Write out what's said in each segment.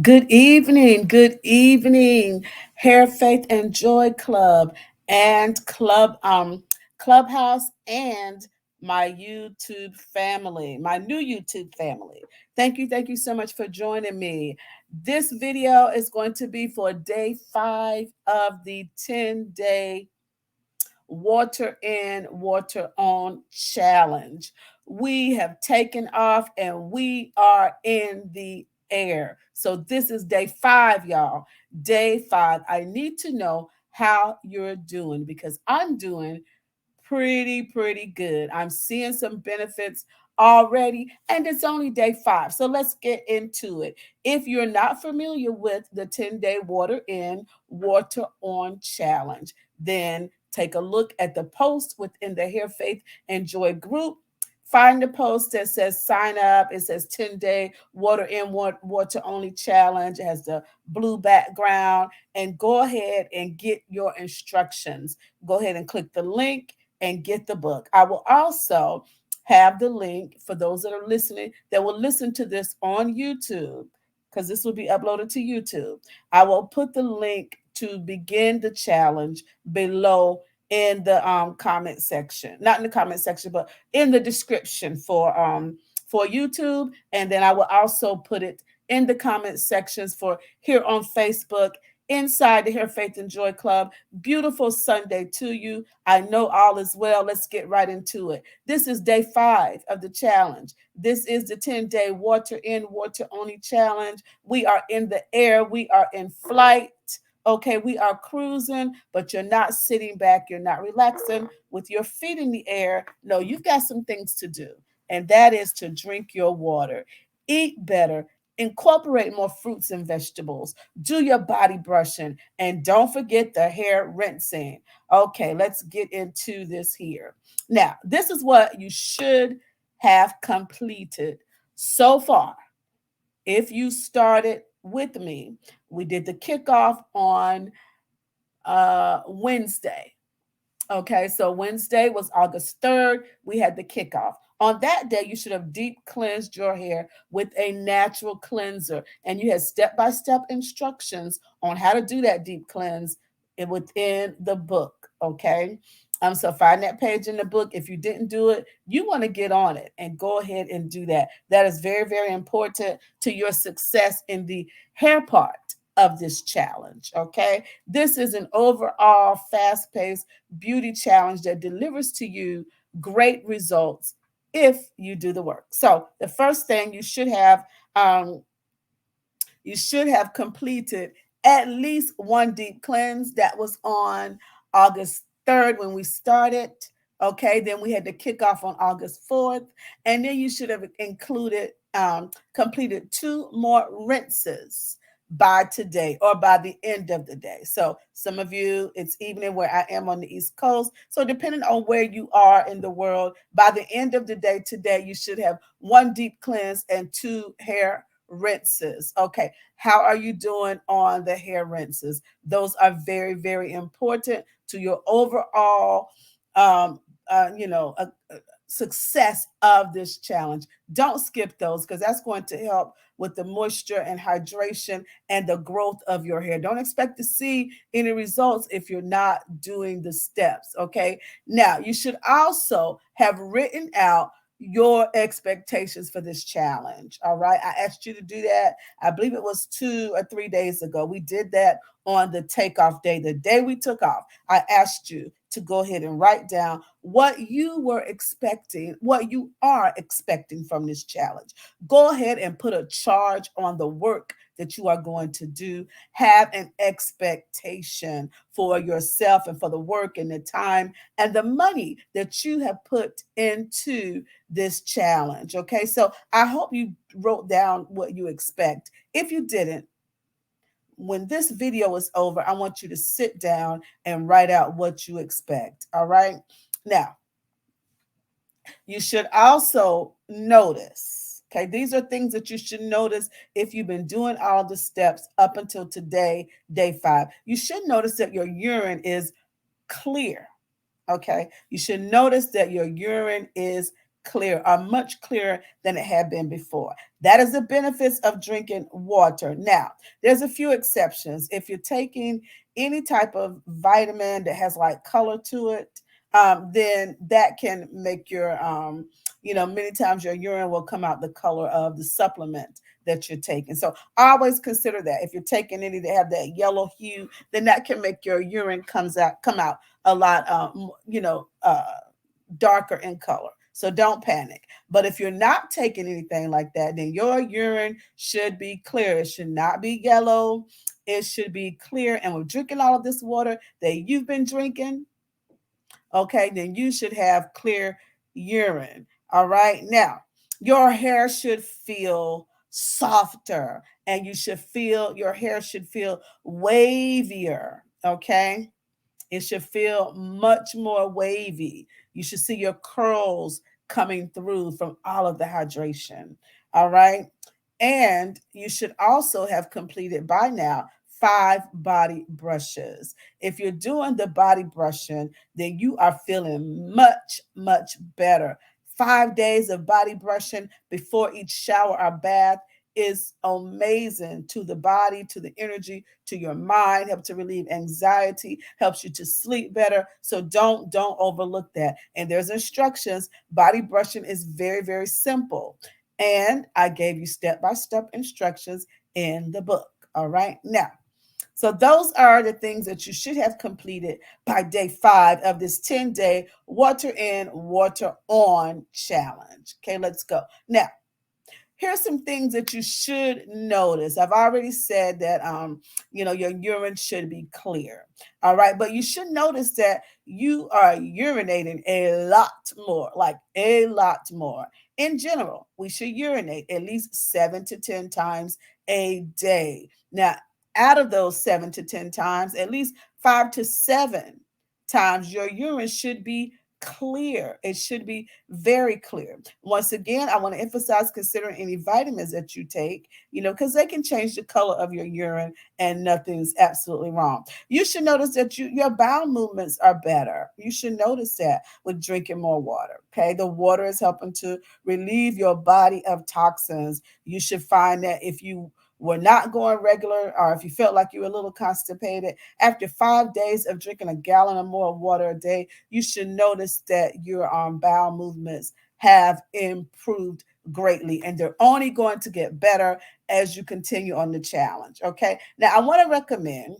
Good evening, Hair Faith and Joy Club and Clubhouse and my YouTube family, my new YouTube family. Thank you so much for joining me. This video is going to be for day 5 of the 10-day water in, water on challenge. We have taken off and we are in the air. So this is day 5, y'all. Day 5. I need to know how you're doing because I'm doing pretty good. I'm seeing some benefits already, and it's only day 5. So let's get into it. If you're not familiar with the 10-day water in, water on challenge, then take a look at the post within the Hair Faith and Joy group. Find the post that says sign up. It says 10-day water in, water only challenge. It has the blue background. And go ahead and get your instructions. Go ahead and click the link and get the book. I will also have the link for those that are listening that will listen to this on YouTube because this will be uploaded to YouTube. I will put the link to begin the challenge below in the comment section, not in the comment section, but in the description for YouTube, and then I will also put it in the comment sections for here on Facebook inside the Hair Faith and Joy Club. Beautiful Sunday to you. I know all is well. Let's get right into it. This is day 5 of the challenge. This is the 10-day water in, water only challenge. We are in the air. We are in flight. Okay, we are cruising, but you're not sitting back. You're not relaxing with your feet in the air. No, you've got some things to do, and that is to drink your water, eat better, incorporate more fruits and vegetables, do your body brushing, and don't forget the hair rinsing. Okay, let's get into this here. Now, this is what you should have completed so far. If you started with me, we did the kickoff on Wednesday. Okay, so Wednesday was August 3rd. We had the kickoff. On that day, you should have deep cleansed your hair with a natural cleanser. And you had step by step instructions on how to do that deep cleanse within the book. Okay. So find that page in the book. If you didn't do it, you want to get on it and go ahead and do that. That is very important to your success in the hair part of this challenge. Okay. This is an overall fast paced beauty challenge that delivers to you great results if you do the work. So the first thing um, you should have completed at least one deep cleanse. That was on August 3rd when we started. Okay, then we had to kick off on August 4th, and then you should have completed 2 more rinses by today or by the end of the day. So some of you, it's evening where I am on the East Coast. So depending on where you are in the world, by the end of the day today, you should have 1 deep cleanse and 2 hair rinses. Okay, how are you doing on the hair rinses? Those are very important to your overall, um, you know, success of this challenge. Don't skip those because that's going to help with the moisture and hydration and the growth of your hair. Don't expect to see any results if you're not doing the steps. Okay. Now, you should also have written out your expectations for this challenge. All right. I asked you to do that. I believe it was 2 or 3 days ago. We did that on the takeoff day, the day we took off. I asked you to go ahead and write down what you were expecting, what you are expecting from this challenge. Go ahead and put a charge on the work that you are going to do. Have an expectation for yourself and for the work and the time and the money that you have put into this challenge. Okay, so I hope you wrote down what you expect. If you didn't, when this video is over, I want you to sit down and write out what you expect. All right. Now, you should also notice, okay, these are things that you should notice if you've been doing all the steps up until today, day 5. You should notice that your urine is clear. Okay. You should notice that your urine is clear, or much clearer than it had been before. That is the benefits of drinking water. Now, there's a few exceptions. If you're taking any type of vitamin that has like color to it, then that can make your, many times your urine will come out the color of the supplement that you're taking. So always consider that. If you're taking any that have that yellow hue, then that can make your urine come out a lot, darker in color. So don't panic. But if you're not taking anything like that, then your urine should be clear. It should not be yellow. It should be clear. And with drinking all of this water that you've been drinking, okay, then you should have clear urine. All right. Now, your hair should feel softer and your hair should feel wavier. Okay. It should feel much more wavy. You should see your curls coming through from all of the hydration. All right. And you should also have completed by now 5 body brushes. If you're doing the body brushing, then you are feeling much, much better. 5 days of body brushing before each shower or bath is amazing to the body, to the energy, to your mind, helps to relieve anxiety, helps you to sleep better. So don't overlook that. And there's instructions. Body brushing is very, very simple. And I gave you step-by-step instructions in the book. All right. Now, so those are the things that you should have completed by day 5 of this 10-day water in, water on challenge. Okay, let's go. Now, here's some things that you should notice. I've already said that your urine should be clear. All right, but you should notice that you are urinating a lot more, like a lot more. In general, we should urinate at least 7 to 10 times a day. Now, out of those 7 to 10 times, at least 5 to 7 times your urine should be clear. It should be very clear. Once again, I want to emphasize considering any vitamins that you take, because they can change the color of your urine and nothing's absolutely wrong. You should notice that your bowel movements are better. You should notice that with drinking more water. Okay. The water is helping to relieve your body of toxins. You should find that if you were not going regular, or if you felt like you were a little constipated, after 5 days of drinking a gallon or more of water a day, you should notice that your bowel movements have improved greatly, and they're only going to get better as you continue on the challenge. Okay. Now, I want to recommend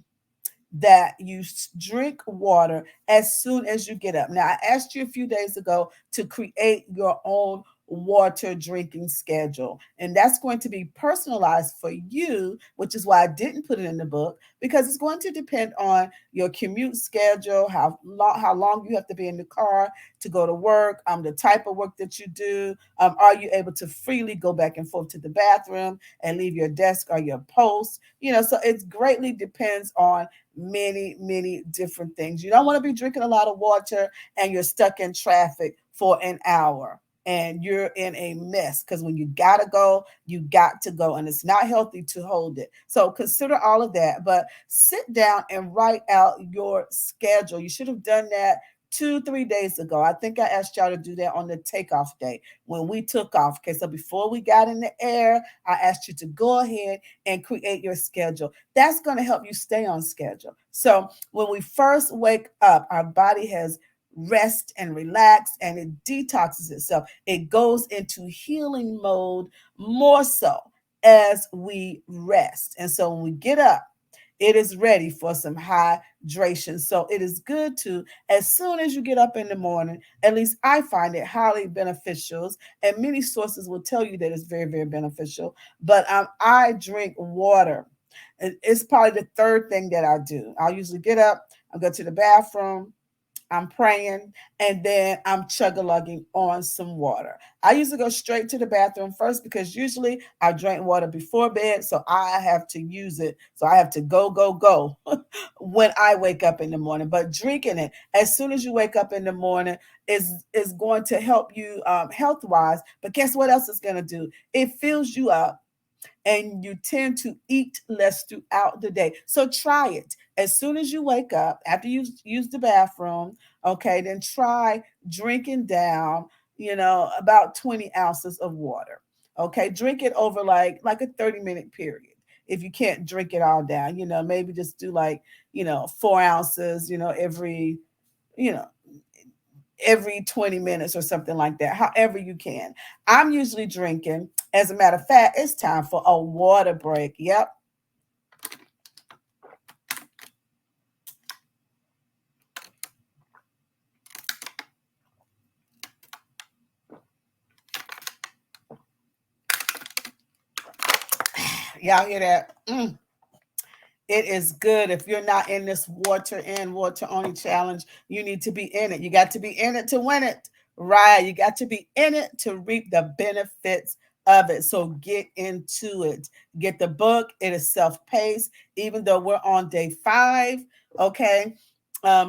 that you drink water as soon as you get up. Now, I asked you a few days ago to create your own water drinking schedule, and that's going to be personalized for you, which is why I didn't put it in the book, because it's going to depend on your commute schedule, how long you have to be in the car to go to work, the type of work that you do, are you able to freely go back and forth to the bathroom and leave your desk or your post, so it greatly depends on many different things. You don't want to be drinking a lot of water and you're stuck in traffic for an hour and you're in a mess, because when you gotta go, you got to go, and it's not healthy to hold it. So consider all of that, but sit down and write out your schedule. You should have done that 2-3 days ago. I think I asked y'all to do that on the takeoff day when we took off. Okay, so before we got in the air, I asked you to go ahead and create your schedule. That's going to help you stay on schedule. So when we first wake up, our body has rest and relax, and it detoxes itself. It goes into healing mode more so as we rest. And so when we get up, it is ready for some hydration. So it is good to, as soon as you get up in the morning, at least I find it highly beneficial. And many sources will tell you that it's very, very beneficial. But I drink water. It's probably the third thing that I do. I'll usually get up, I'll go to the bathroom, I'm praying, and then I'm chug-a-lugging on some water. I usually go straight to the bathroom first because usually I drink water before bed, so I have to use it. So I have to go when I wake up in the morning. But drinking it as soon as you wake up in the morning is going to help you health-wise. But guess what else it's going to do? It fills you up and you tend to eat less throughout the day. So try it. As soon as you wake up, after you use the bathroom, okay, then try drinking down about 20 ounces of water. Okay, drink it over like a 30-minute period. If you can't drink it all down, maybe just do like 4 ounces, you know every 20 minutes or something like that, however you can. I'm usually drinking. As a matter of fact, it's time for a water break. Yep. Y'all hear that? It is good. If you're not in this water in, water only challenge, you need to be in it. You got to be in it to win it. Right. You got to be in it to reap the benefits of it. So get into it. Get the book. It is self paced, even though we're on day 5. Okay.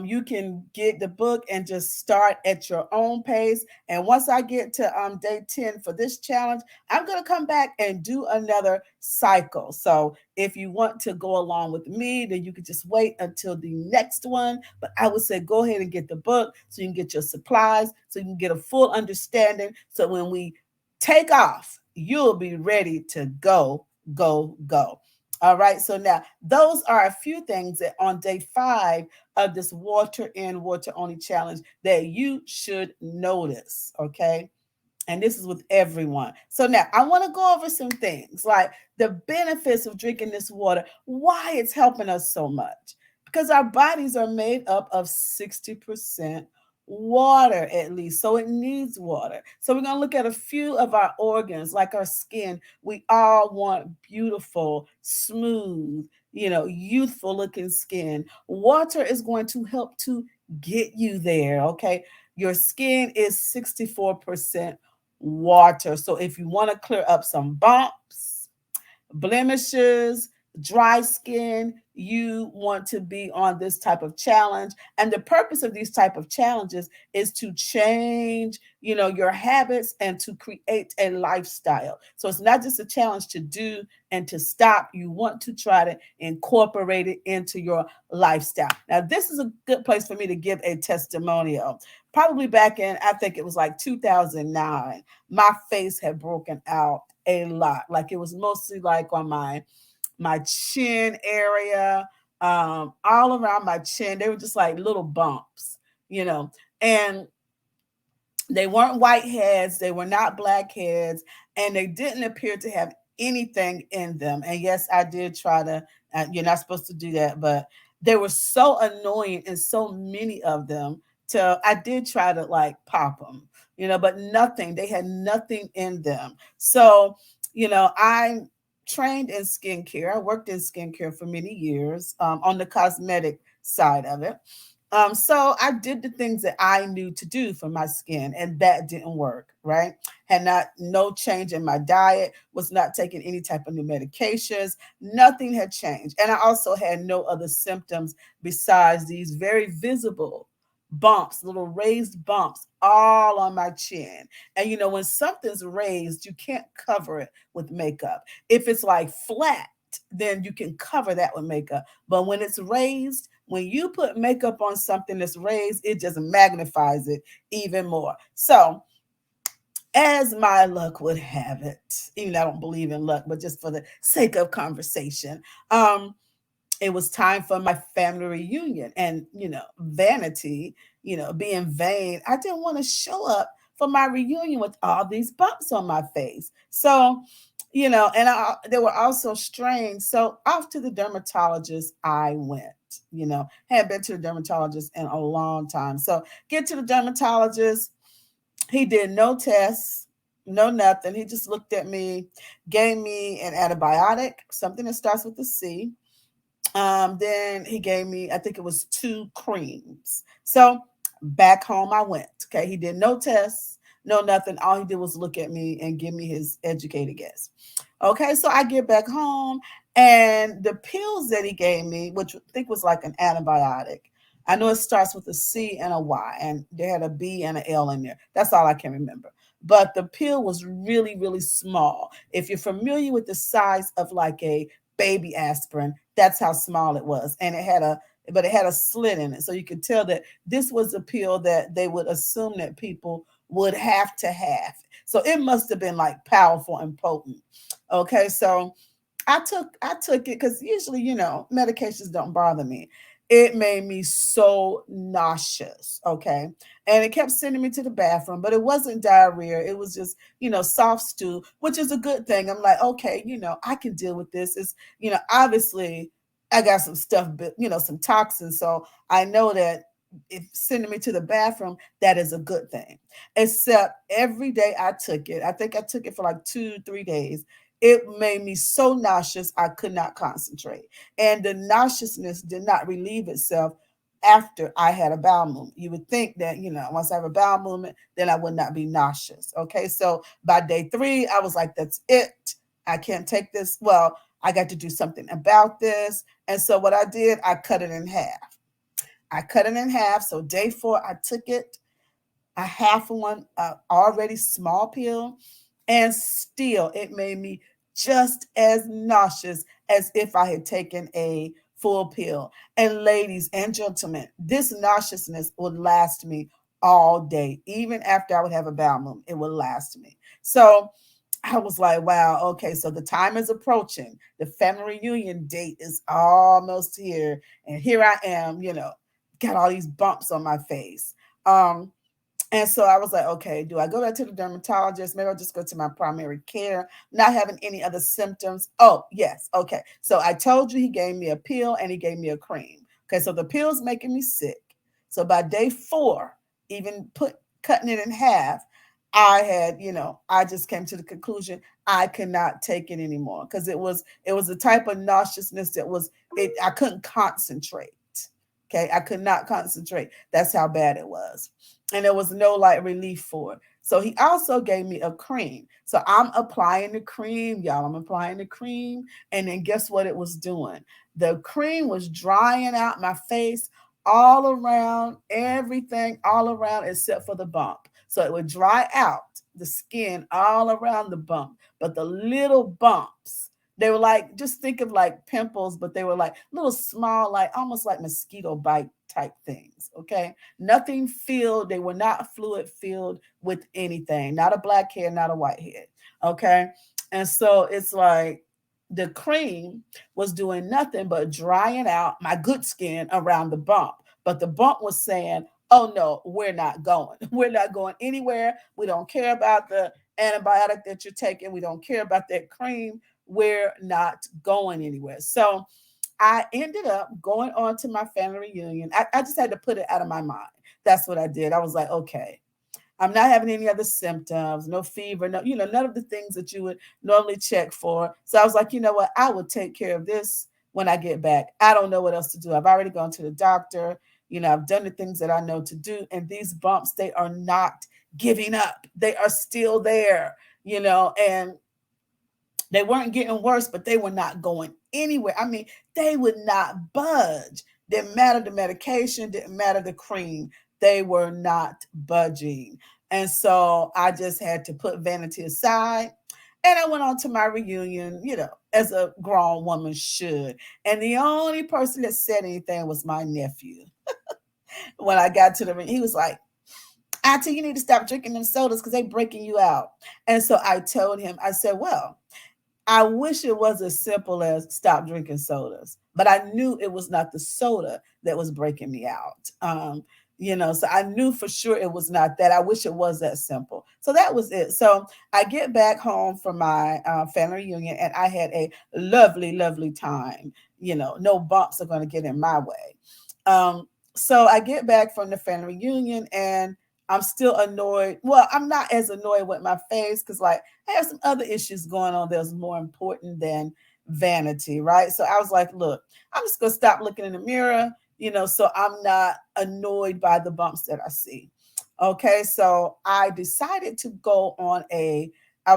You can get the book and just start at your own pace. And once I get to day 10 for this challenge, I'm going to come back and do another cycle. So if you want to go along with me, then you can just wait until the next one. But I would say go ahead and get the book so you can get your supplies, so you can get a full understanding. So when we take off, you'll be ready to go, go, go. All right. So now those are a few things that on day 5 of this water in, water only challenge that you should notice. Okay. And this is with everyone. So now I want to go over some things like the benefits of drinking this water, why it's helping us so much. Because our bodies are made up of 60% water at least. So it needs water. So we're going to look at a few of our organs, like our skin. We all want beautiful, smooth, youthful looking skin. Water is going to help to get you there. Okay. Your skin is 64% water. So if you want to clear up some bumps, blemishes, dry skin, you want to be on this type of challenge. And the purpose of these type of challenges is to change, your habits and to create a lifestyle. So it's not just a challenge to do and to stop. You want to try to incorporate it into your lifestyle. Now, this is a good place for me to give a testimonial. Probably back in, I think it was like 2009, my face had broken out a lot. Like it was mostly like on my chin area, all around my chin. They were just like little bumps, and they weren't whiteheads, they were not blackheads, and they didn't appear to have anything in them. And yes, I did try to, you're not supposed to do that, but they were so annoying and so many of them. I did try to like pop them, but nothing, they had nothing in them. So, I trained in skincare. I worked in skincare for many years on the cosmetic side of it. So I did the things that I knew to do for my skin, and that didn't work, right? Had not no change in my diet, was not taking any type of new medications, nothing had changed. And I also had no other symptoms besides these very visible bumps, little raised bumps all on my chin. And when something's raised, you can't cover it with makeup. If it's like flat, then you can cover that with makeup. But when it's raised, when you put makeup on something that's raised, it just magnifies it even more. So, as my luck would have it, even though I don't believe in luck, but just for the sake of conversation, it was time for my family reunion. And, vanity, being vain, I didn't want to show up for my reunion with all these bumps on my face. So, and they were also strange. So off to the dermatologist I went. Had been to the dermatologist in a long time. So get to the dermatologist. He did no tests, no nothing. He just looked at me, gave me an antibiotic, something that starts with a C. Then he gave me, I think it was 2 creams. So back home I went. Okay. He did no tests, no nothing. All he did was look at me and give me his educated guess. Okay. So I get back home and the pills that he gave me, which I think was like an antibiotic. I know it starts with a C and a Y, and they had a B and an L in there. That's all I can remember. But the pill was really, really small. If you're familiar with the size of like a baby aspirin, that's how small it was. And it had a slit in it. So you could tell that this was a pill that they would assume that people would have to have. So it must have been like powerful and potent. Okay, so I took it because usually, medications don't bother me. It made me so nauseous. Okay. And it kept sending me to the bathroom, but it wasn't diarrhea. It was just, soft stew, which is a good thing. I'm like, okay, I can deal with this. It's, obviously I got some stuff, some toxins. So I know that if sending me to the bathroom, that is a good thing. Except every day I took it. I think I took it for like 2, 3 days. It made me so nauseous I could not concentrate. And the nauseousness did not relieve itself after I had a bowel movement. You would think that, once I have a bowel movement, then I would not be nauseous. Okay. So by day 3, I was like, that's it. I can't take this. Well, I got to do something about this. And so what I did, I cut it in half. I cut it in half. So day 4, I took it, a half of one already small pill, and still it made me just as nauseous as if I had taken a full pill. And ladies and gentlemen, this nauseousness would last me all day. Even after I would have a bowel movement, it would last me. So I was like, wow, okay, so the time is approaching. The family reunion date is almost here. And here I am, got all these bumps on my face. Um, and so I was like, okay, do I go back to the dermatologist? Maybe I'll just go to my primary care, not having any other symptoms. Oh, yes. Okay. So I told you he gave me a pill and he gave me a cream. Okay. So the pill's making me sick. So by day 4, even cutting it in half, I had, I just came to the conclusion I could not take it anymore because it was a type of nauseousness that was it. I couldn't concentrate. Okay. I could not concentrate. That's how bad it was, and there was no like relief for it. So he also gave me a cream. So I'm applying the cream, y'all. I'm applying the cream. And then guess what it was doing? The cream was drying out my face all around, everything all around except for the bump. So it would dry out the skin all around the bump. But the little bumps, they were like, just think of like pimples, but they were like little small, like almost like mosquito bite type things. Okay. Nothing filled. They were not fluid filled with anything. Not a black hair, not a white head. Okay. And so it's like the cream was doing nothing but drying out my good skin around the bump. But the bump was saying, oh no, we're not going. We're not going anywhere. We don't care about the antibiotic that you're taking. We don't care about that cream. We're not going anywhere. So I ended up going on to my family reunion. I just had to put it out of my mind. That's what I did. I was like, okay, I'm not having any other symptoms, no fever, no, none of the things that you would normally check for. So I was like, you know what? I will take care of this when I get back. I don't know what else to do. I've already gone to the doctor. I've done the things that I know to do. And these bumps, they are not giving up. They are still there, and they weren't getting worse, but they were not going anywhere. I mean, they would not budge. Didn't matter the medication, didn't matter the cream. They were not budging. And so I just had to put vanity aside. And I went on to my reunion, as a grown woman should. And the only person that said anything was my nephew. When I got to the ring, he was like, Auntie, you need to stop drinking them sodas because they breaking you out. And so I told him, I said, well, I wish it was as simple as stop drinking sodas, but I knew it was not the soda that was breaking me out. So I knew for sure it was not that. I wish it was that simple. So that was it. So I get back home from my family reunion and I had a lovely, lovely time. No bumps are going to get in my way. Um, so I get back from the family reunion and I'm still annoyed. Well, I'm not as annoyed with my face because, like, I have some other issues going on that's more important than vanity, right? So I was like, look, I'm just going to stop looking in the mirror, so I'm not annoyed by the bumps that I see. Okay, so I decided to go on I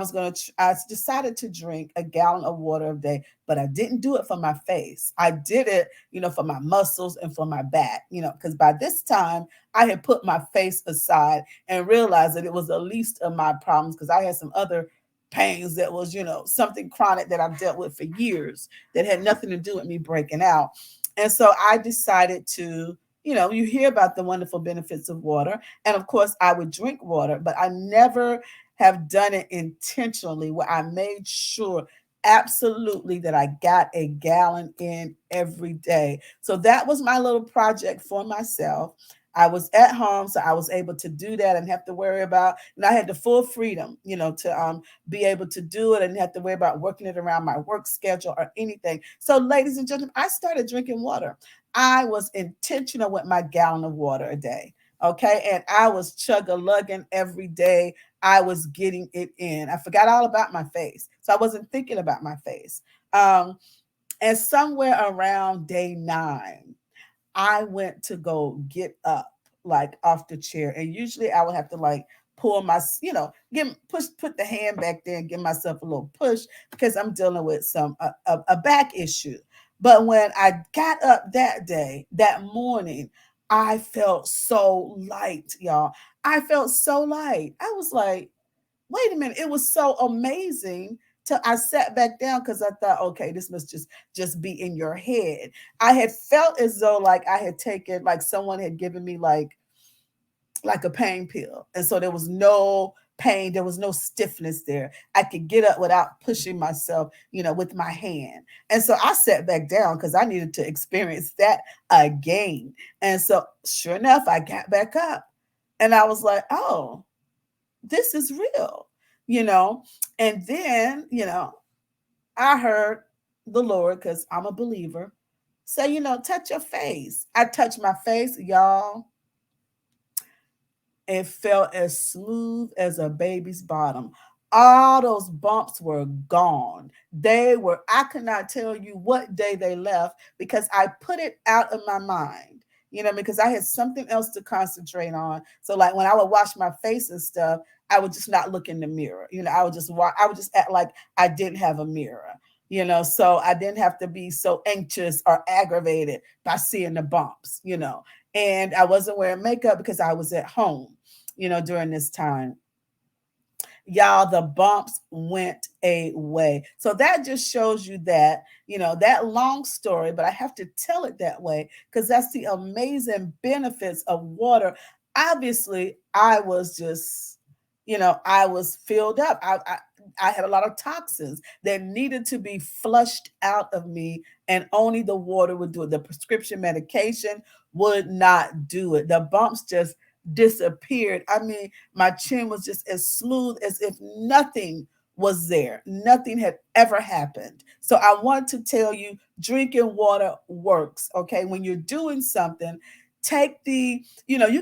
decided to drink a gallon of water a day, but I didn't do it for my face. I did it, for my muscles and for my back, because by this time I had put my face aside and realized that it was the least of my problems because I had some other pains that was, something chronic that I've dealt with for years that had nothing to do with me breaking out. And so I decided to you hear about the wonderful benefits of water. And of course, I would drink water, but I never have done it intentionally where I made sure absolutely that I got a gallon in every day. So that was my little project for myself. I was at home, so I was able to do that and have to worry about, and I had the full freedom, to be able to do it and have to worry about working it around my work schedule or anything. So, ladies and gentlemen, I started drinking water. I was intentional with my gallon of water a day. Okay. And I was chug a lugging every day. I was getting it in. I forgot all about my face. So I wasn't thinking about my face. Um, and somewhere around day 9, I went to go get up like off the chair, and usually I would have to like pull my, put the hand back there and give myself a little push because I'm dealing with some a back issue. But when I got up that day, that morning, I felt so light, y'all. I felt so light. I was like, wait a minute, it was so amazing till I sat back down because I thought, okay, this must just be in your head. I had felt as though like I had taken, like someone had given me like a pain pill. And so there was no pain, there was no stiffness there. I could get up without pushing myself, with my hand. And so I sat back down because I needed to experience that again. And so sure enough, I got back up and I was like, oh, this is real, you know. And then, I heard the Lord, because I'm a believer, say, touch your face. I touched my face, y'all. It felt as smooth as a baby's bottom. All those bumps were gone. I could not tell you what day they left because I put it out of my mind, because I had something else to concentrate on. So, like when I would wash my face and stuff, I would just not look in the mirror. I would just act like I didn't have a mirror. So I didn't have to be so anxious or aggravated by seeing the bumps. And I wasn't wearing makeup because I was at home, during this time. Y'all, the bumps went away. So that just shows you that, that long story, but I have to tell it that way because that's the amazing benefits of water. Obviously, I was just, I was filled up. I had a lot of toxins that needed to be flushed out of me, and only the water would do it. The prescription medication would not do it. The bumps just disappeared. I mean, my chin was just as smooth as if nothing was there. Nothing had ever happened. So I want to tell you, drinking water works. Okay. When you're doing something, take you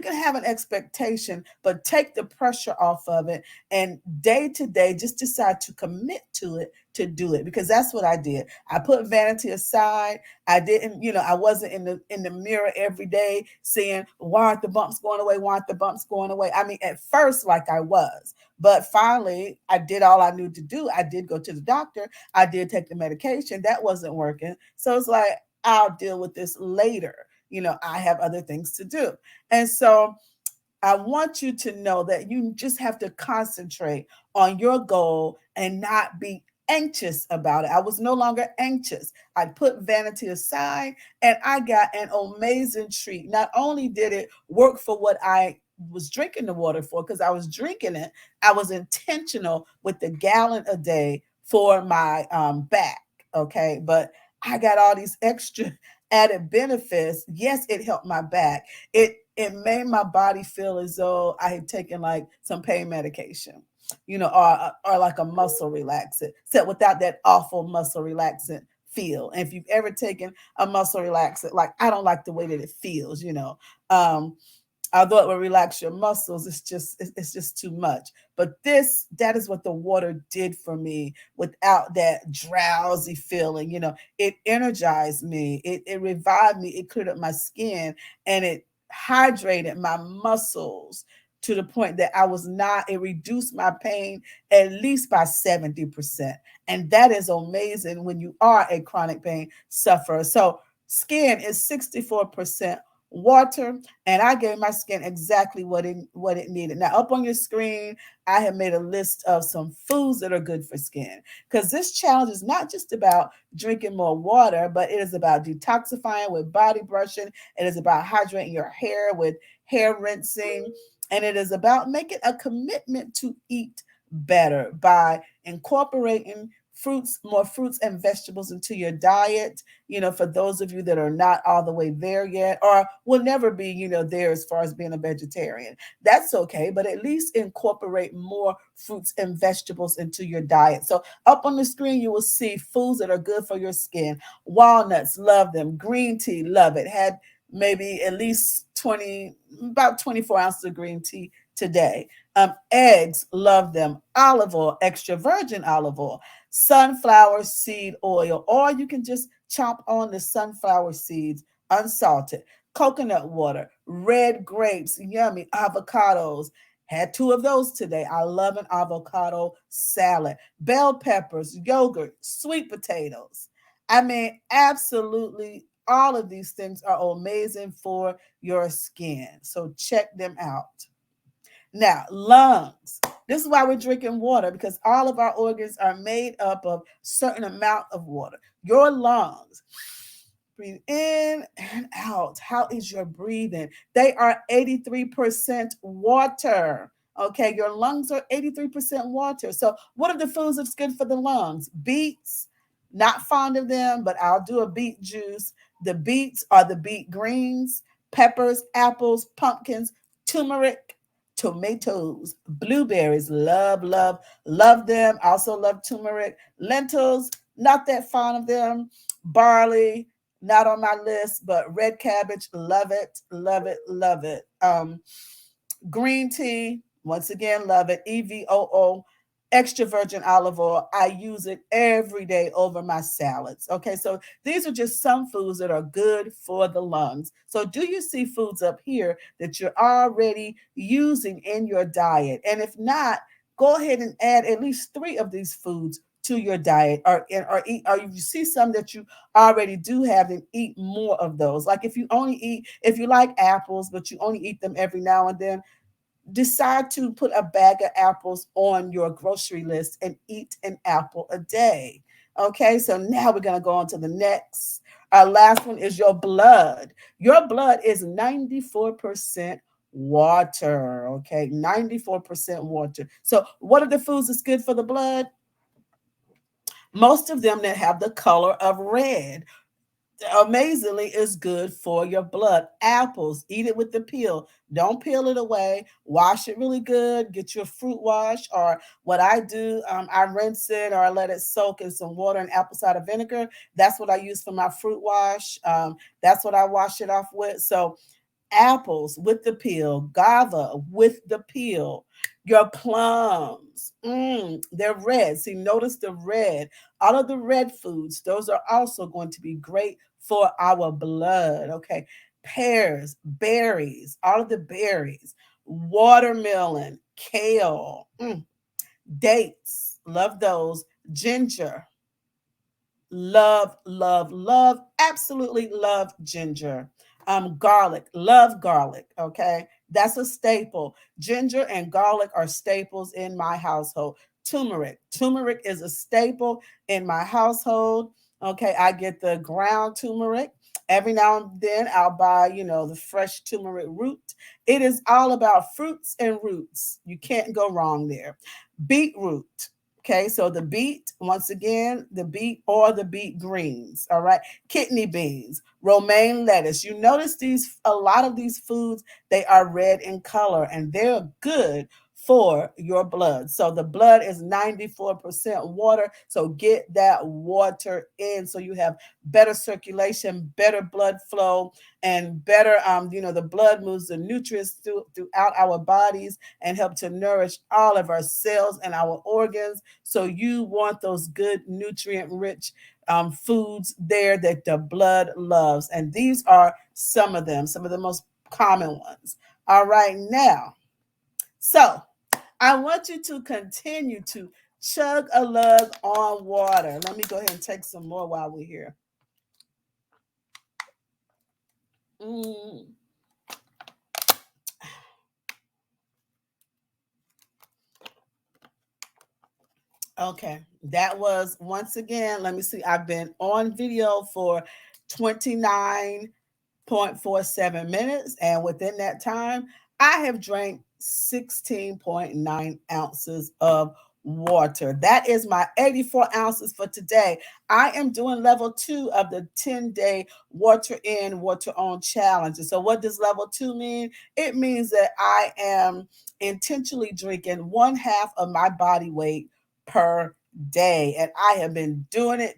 can have an expectation, but take the pressure off of it. And day to day, just decide to commit to it, to do it, because that's what I did. I put vanity aside. I didn't, I wasn't in the mirror every day saying, why aren't the bumps going away? Why aren't the bumps going away? I mean, at first, like I was, but finally I did all I knew to do. I did go to the doctor. I did take the medication. That wasn't working. So it's like, I'll deal with this later. I have other things to do. And so I want you to know that you just have to concentrate on your goal and not be anxious about it. I was no longer anxious. I put vanity aside and I got an amazing treat. Not only did it work for what I was drinking the water for, because I was drinking it, I was intentional with the gallon a day for my back. Okay. But I got all these extra added benefits. Yes, it helped my back. It made my body feel as though I had taken like some pain medication, or like a muscle relaxant, except without that awful muscle relaxant feel. And if you've ever taken a muscle relaxant, like I don't like the way that it feels, Um, although it will relax your muscles, it's just too much. But that is what the water did for me without that drowsy feeling. It energized me, it revived me, it cleared up my skin, and it hydrated my muscles to the point that it reduced my pain at least by 70%. And that is amazing when you are a chronic pain sufferer. So skin is 64% water, and I gave my skin exactly what it needed. Now, up on your screen, I have made a list of some foods that are good for skin, because this challenge is not just about drinking more water, but it is about detoxifying with body brushing. It is about hydrating your hair with hair rinsing, and it is about making a commitment to eat better by incorporating more fruits and vegetables into your diet. For those of you that are not all the way there yet, or will never be, there as far as being a vegetarian, that's okay, but at least incorporate more fruits and vegetables into your diet. So up on the screen, you will see foods that are good for your skin. Walnuts, love them. Green tea, love it. Had maybe at least about 24 ounces of green tea today. Eggs, love them. Olive oil, extra virgin olive oil. Sunflower seed oil, or you can just chop on the sunflower seeds, unsalted. Coconut water, red grapes, yummy. Avocados, had two of those today. I love an avocado salad. Bell peppers, yogurt, sweet potatoes. I mean, absolutely all of these things are amazing for your skin. So check them out. Now, lungs. This is why we're drinking water, because all of our organs are made up of certain amount of water. Your lungs, breathe in and out. How is your breathing? They are 83% water. Okay, your lungs are 83% water. So, what are the foods that's good for the lungs? Beets, not fond of them, but I'll do a beet juice. The beets are the beet greens, peppers, apples, pumpkins, turmeric, tomatoes, blueberries. Love, love, love them. Also love turmeric. Lentils, not that fond of them. Barley, not on my list, but red cabbage, love it, love it, love it. Green tea, once again, love it. EVOO, extra virgin olive oil. I use it every day over my salads. Okay, so these are just some foods that are good for the lungs. So, do you see foods up here that you're already using in your diet? And if not, go ahead and add at least three of these foods to your diet, or eat, or if you see some that you already do have, then eat more of those. Like if you like apples but you only eat them every now and then, decide to put a bag of apples on your grocery list and eat an apple a day. Okay, so now we're going to go on to the next. Our last one is your blood. Your blood is 94% water. Okay, 94% water. So, what are the foods that's good for the blood? Most of them that have the color of red, amazingly, is good for your blood. Apples, eat it with the peel. Don't peel it away. Wash it really good. Get your fruit wash, or what I do, I rinse it or I let it soak in some water and apple cider vinegar. That's what I use for my fruit wash. That's what I wash it off with. So apples with the peel, guava with the peel, your plums, they're red. See, notice the red. All of the red foods, those are also going to be great for our blood. Okay, pears, berries, all of the berries, watermelon, kale, dates, love those, ginger, love, love, love, absolutely love ginger. Garlic, love garlic. Okay, that's a staple. Ginger and garlic are staples in my household. Turmeric is a staple in my household. Okay, I get the ground turmeric. Every now and then I'll buy, the fresh turmeric root. It is all about fruits and roots. You can't go wrong there. Beetroot. Okay, so the beet, once again, the beet or the beet greens, all right, kidney beans, romaine lettuce. You notice a lot of these foods, they are red in color and they're good for your blood. So the blood is 94% water. So get that water in so you have better circulation, better blood flow, and better, the blood moves the nutrients throughout our bodies and help to nourish all of our cells and our organs. So you want those good nutrient rich foods there that the blood loves. And these are some of them, some of the most common ones. All right, now, so I want you to continue to chug a lug on water. Let me go ahead and take some more while we're here. Mm. Okay, that was once again, let me see, I've been on video for 29.47 minutes, and within that time, I have drank 16.9 ounces of water. That is my 84 ounces for today. I am doing level 2 of the 10-day water in, water on challenge. And so, what does level 2 mean? It means that I am intentionally drinking one half of my body weight per day, and I have been doing it.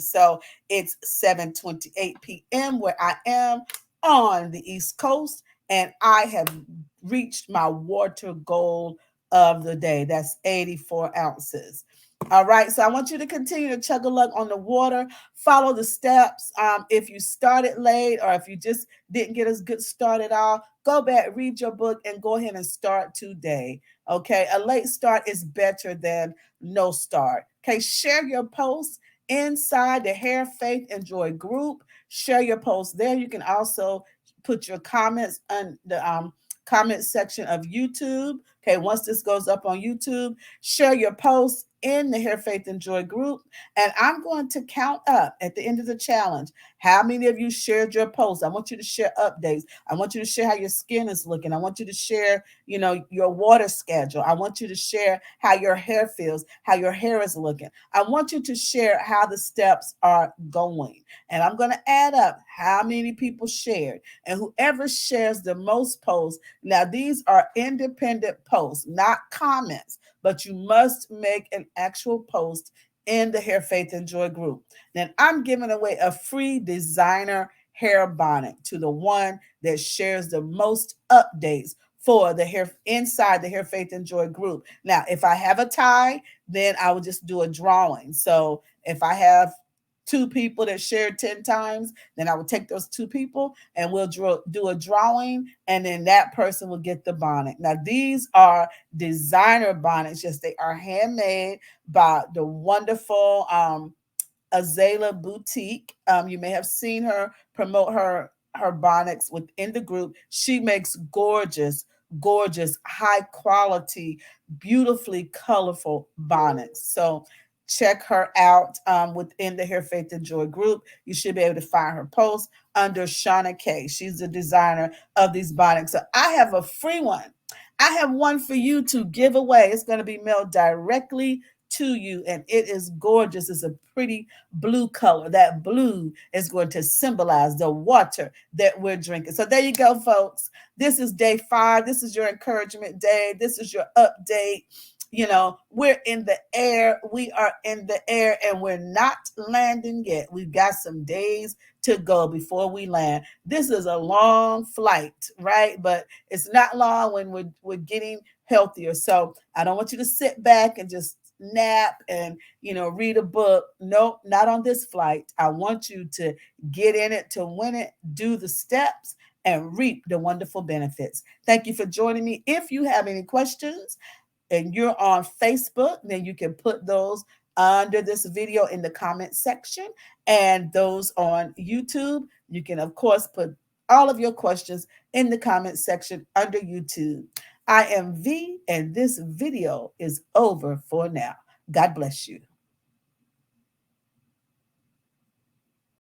So it's 7:28 p.m. where I am on the East Coast, and I have reached my water goal of the day. That's 84 ounces. All right, so I want you to continue to chug a lug on the water. Follow the steps. If you started late, or if you just didn't get as good start at all, go back, read your book, and go ahead and start today. Okay, a late start is better than no start. Okay, share your posts inside the Hair, Faith, and Joy group. Share your posts there. You can also put your comments on the comment section of YouTube. Okay, once this goes up on YouTube, share your posts in the Hair, Faith, and Joy group. And I'm going to count up at the end of the challenge how many of you shared your posts. I want you to share updates. I want you to share how your skin is looking. I want you to share, your water schedule. I want you to share how your hair feels, how your hair is looking. I want you to share how the steps are going. And I'm going to add up how many people shared. And whoever shares the most posts, now these are independent posts, not comments, but you must make an actual post in the Hair, Faith, and Joy group. Then I'm giving away a free designer hair bonnet to the one that shares the most updates for the hair inside the Hair, Faith, and Joy group. Now, if I have a tie, then I will just do a drawing. So if I have two people that shared 10 times, then I will take those two people and we'll do a drawing, and then that person will get the bonnet. Now, these are designer bonnets, yes, they are handmade by the wonderful Azalea Boutique. You may have seen her promote her bonnets within the group. She makes gorgeous, high quality, beautifully colorful bonnets. So check her out within the Hair, Faith, and Joy group. You should be able to find her post under Shauna K. She's the designer of these bonnets. So I have a free one. I have one for you to give away. It's going to be mailed directly to you, and it is gorgeous. It's a pretty blue color. That blue is going to symbolize the water that we're drinking. So there you go, folks. This is day 5. This is your encouragement day. This is your update. We're in the air. We are in the air, and we're not landing yet. We've got some days to go before we land. This is a long flight, right? But it's not long when we're getting healthier. So I don't want you to sit back and just nap and read a book. Nope, not on this flight. I want you to get in it, to win it, do the steps, and reap the wonderful benefits. Thank you for joining me. If you have any questions and you're on Facebook, then you can put those under this video in the comment section. And those on YouTube, you can, of course, put all of your questions in the comment section under YouTube. I am V, and this video is over for now. God bless you.